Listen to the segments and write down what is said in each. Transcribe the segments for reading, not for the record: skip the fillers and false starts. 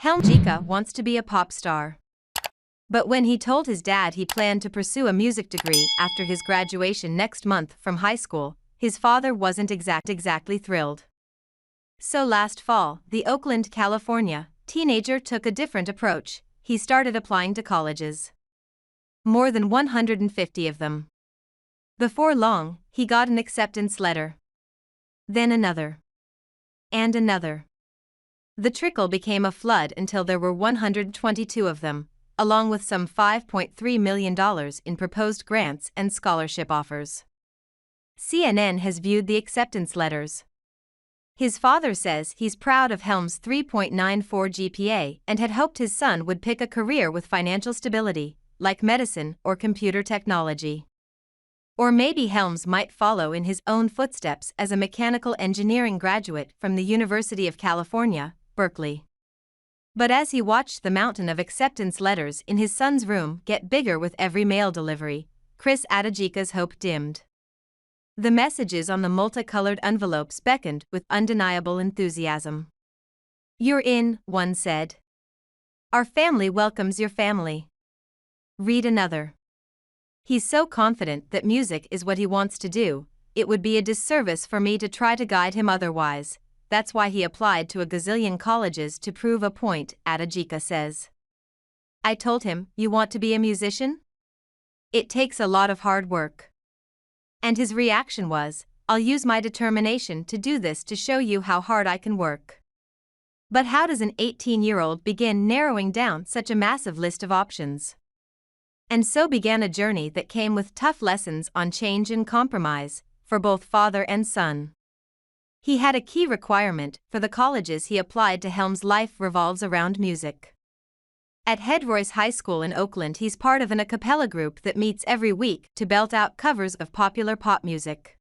Helmjika wants to be a pop star. But when he told his dad he planned to pursue a music degree after his graduation next month from high school, his father wasn't exactly thrilled. So last fall, the Oakland, California, teenager took a different approach. He started applying to colleges. More than 150 of them. Before long, he got an acceptance letter. Then another. And another. The trickle became a flood until there were 122 of them, along with some $5.3 million in proposed grants and scholarship offers. CNN has viewed the acceptance letters. His father says he's proud of Helm's 3.94 GPA and had hoped his son would pick a career with financial stability, like medicine or computer technology. Or maybe Helms might follow in his own footsteps as a mechanical engineering graduate from the University of California, Berkeley. But as he watched the mountain of acceptance letters in his son's room get bigger with every mail delivery, Chris Adajika's hope dimmed. The messages on the multicolored envelopes beckoned with undeniable enthusiasm. "You're in," one said. "Our family welcomes your family." Read another. "He's so confident that music is what he wants to do, it would be a disservice for me to try to guide him otherwise. That's why he applied to a gazillion colleges to prove a point," Adajika says. "I told him, you want to be a musician? It takes a lot of hard work." And his reaction was, "I'll use my determination to do this to show you how hard I can work." But how does an 18-year-old begin narrowing down such a massive list of options? And so began a journey that came with tough lessons on change and compromise, for both father and son. He had a key requirement for the colleges he applied to. Helm's life revolves around music. At Headroyce High School in Oakland, he's part of an a cappella group that meets every week to belt out covers of popular pop music.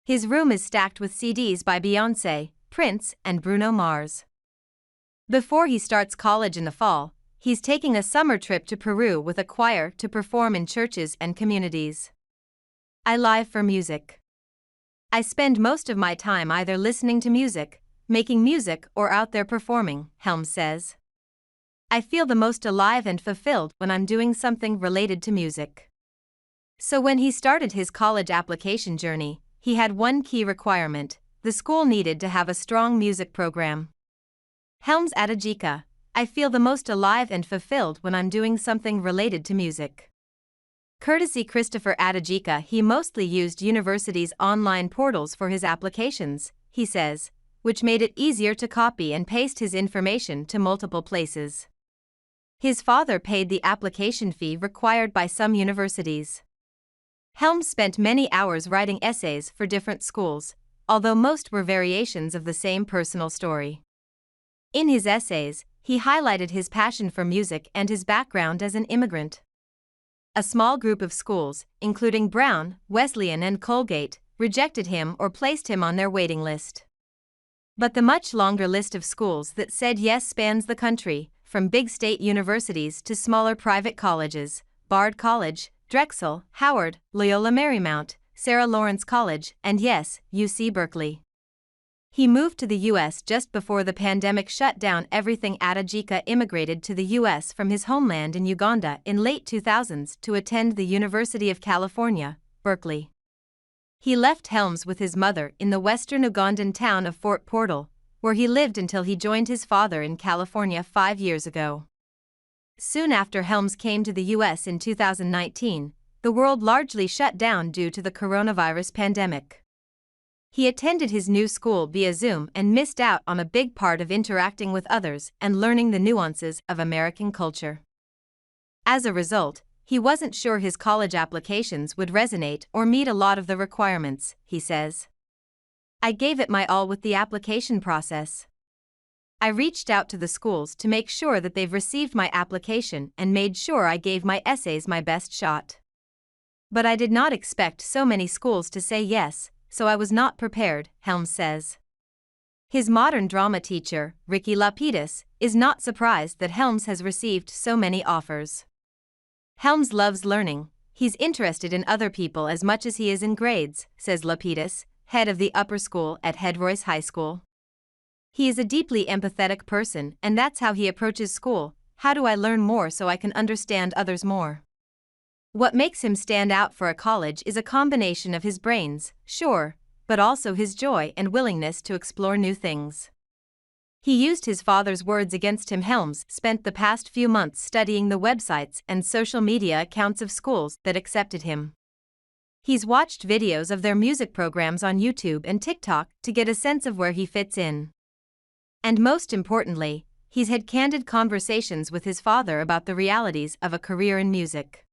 His room is stacked with CDs by Beyoncé, Prince, and Bruno Mars. Before he starts college in the fall, he's taking a summer trip to Peru with a choir to perform in churches and communities. "I live for music. I spend most of my time either listening to music, making music, or out there performing," Helms says. "I feel the most alive and fulfilled when I'm doing something related to music." So when he started his college application journey, he had one key requirement: the school needed to have a strong music program. Helms Adajika, "I feel the most alive and fulfilled when I'm doing something related to music." Courtesy Christopher Adajika, he mostly used universities' online portals for his applications, he says, which made it easier to copy and paste his information to multiple places. His father paid the application fee required by some universities. Helms spent many hours writing essays for different schools, although most were variations of the same personal story. In his essays, he highlighted his passion for music and his background as an immigrant. A small group of schools, including Brown, Wesleyan, and Colgate, rejected him or placed him on their waiting list. But the much longer list of schools that said yes spans the country, from big state universities to smaller private colleges: Bard College, Drexel, Howard, Loyola Marymount, Sarah Lawrence College, and yes, UC Berkeley. He moved to the U.S. just before the pandemic shut down everything. Adajika immigrated to the U.S. from his homeland in Uganda in late 2000s to attend the University of California, Berkeley. He left Helms with his mother in the western Ugandan town of Fort Portal, where he lived until he joined his father in California 5 years ago. Soon after Helms came to the U.S. in 2019, the world largely shut down due to the coronavirus pandemic. He attended his new school via Zoom and missed out on a big part of interacting with others and learning the nuances of American culture. As a result, he wasn't sure his college applications would resonate or meet a lot of the requirements, he says. "I gave it my all with the application process. I reached out to the schools to make sure that they've received my application and made sure I gave my essays my best shot. But I did not expect so many schools to say yes, so I was not prepared," Helms says. His modern drama teacher, Ricky Lapidus, is not surprised that Helms has received so many offers. "Helms loves learning, he's interested in other people as much as he is in grades," says Lapidus, head of the upper school at Headroyce High School. He is a deeply empathetic person, and that's how he approaches school. How do I learn more so I can understand others more? What makes him stand out for a college is a combination of his brains, sure, but also his joy and willingness to explore new things. He used his father's words against him. Helms spent the past few months studying the websites and social media accounts of schools that accepted him. He's watched videos of their music programs on YouTube and TikTok to get a sense of where he fits in. And most importantly, he's had candid conversations with his father about the realities of a career in music.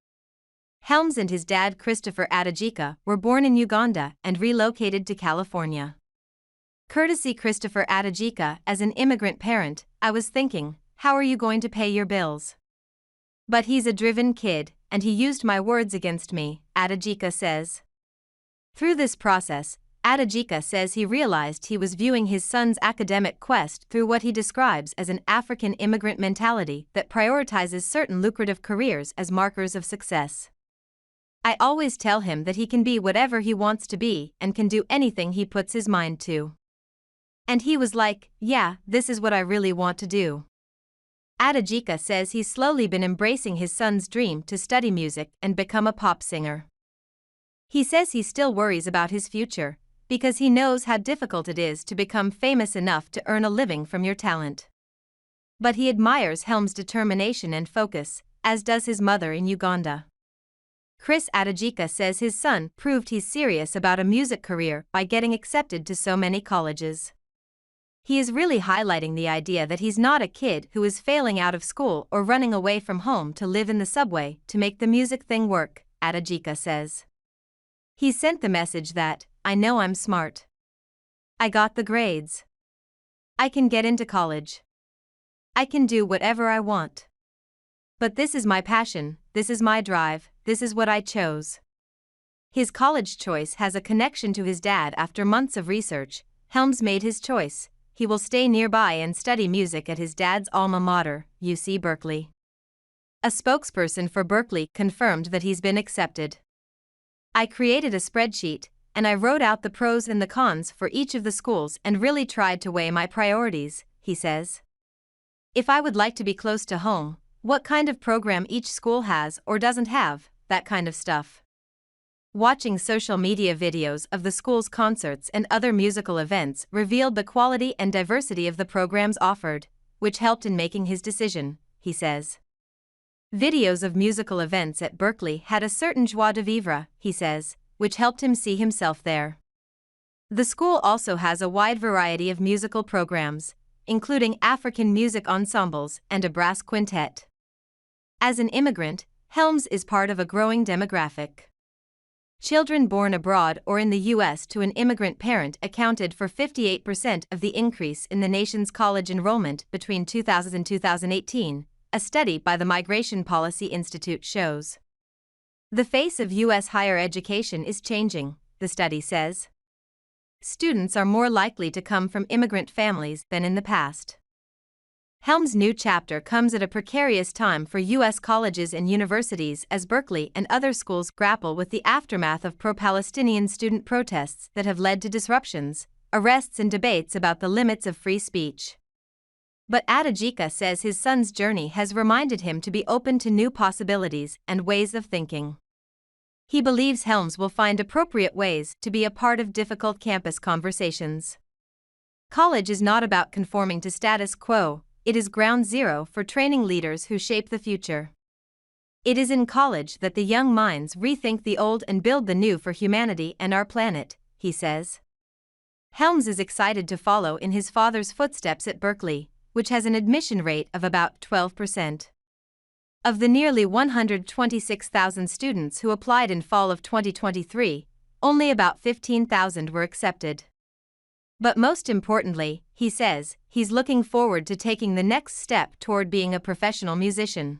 Helms and his dad Christopher Adajika were born in Uganda and relocated to California. Courtesy Christopher Adajika, as an immigrant parent, I was thinking, how are you going to pay your bills? But he's a driven kid, and he used my words against me, Adajika says. Through this process, Adajika says he realized he was viewing his son's academic quest through what he describes as an African immigrant mentality that prioritizes certain lucrative careers as markers of success. I always tell him that he can be whatever he wants to be and can do anything he puts his mind to. And he was like, yeah, this is what I really want to do. Adajika says he's slowly been embracing his son's dream to study music and become a pop singer. He says he still worries about his future, because he knows how difficult it is to become famous enough to earn a living from your talent. But he admires Helms' determination and focus, as does his mother in Uganda. Chris Adajika says his son proved he's serious about a music career by getting accepted to so many colleges. He is really highlighting the idea that he's not a kid who is failing out of school or running away from home to live in the subway to make the music thing work, Adajika says. He sent the message that, I know I'm smart. I got the grades. I can get into college. I can do whatever I want. But this is my passion, this is my drive, this is what I chose. His college choice has a connection to his dad. After months of research, Helms made his choice. He will stay nearby and study music at his dad's alma mater, UC Berkeley. A spokesperson for Berkeley confirmed that he's been accepted. I created a spreadsheet, and I wrote out the pros and the cons for each of the schools and really tried to weigh my priorities, he says. If I would like to be close to home, what kind of program each school has or doesn't have, that kind of stuff. Watching social media videos of the school's concerts and other musical events revealed the quality and diversity of the programs offered, which helped in making his decision, he says. Videos of musical events at Berkeley had a certain joie de vivre, he says, which helped him see himself there. The school also has a wide variety of musical programs, including African music ensembles and a brass quintet. As an immigrant, Helms is part of a growing demographic. Children born abroad or in the U.S. to an immigrant parent accounted for 58% of the increase in the nation's college enrollment between 2000 and 2018, a study by the Migration Policy Institute shows. The face of U.S. higher education is changing, the study says. Students are more likely to come from immigrant families than in the past. Helms' new chapter comes at a precarious time for U.S. colleges and universities as Berkeley and other schools grapple with the aftermath of pro-Palestinian student protests that have led to disruptions, arrests and debates about the limits of free speech. But Adajika says his son's journey has reminded him to be open to new possibilities and ways of thinking. He believes Helms will find appropriate ways to be a part of difficult campus conversations. College is not about conforming to status quo. It is ground zero for training leaders who shape the future. It is in college that the young minds rethink the old and build the new for humanity and our planet, he says. Helms is excited to follow in his father's footsteps at Berkeley, which has an admission rate of about 12%. Of the nearly 126,000 students who applied in fall of 2023, only about 15,000 were accepted. But most importantly, he says, he's looking forward to taking the next step toward being a professional musician.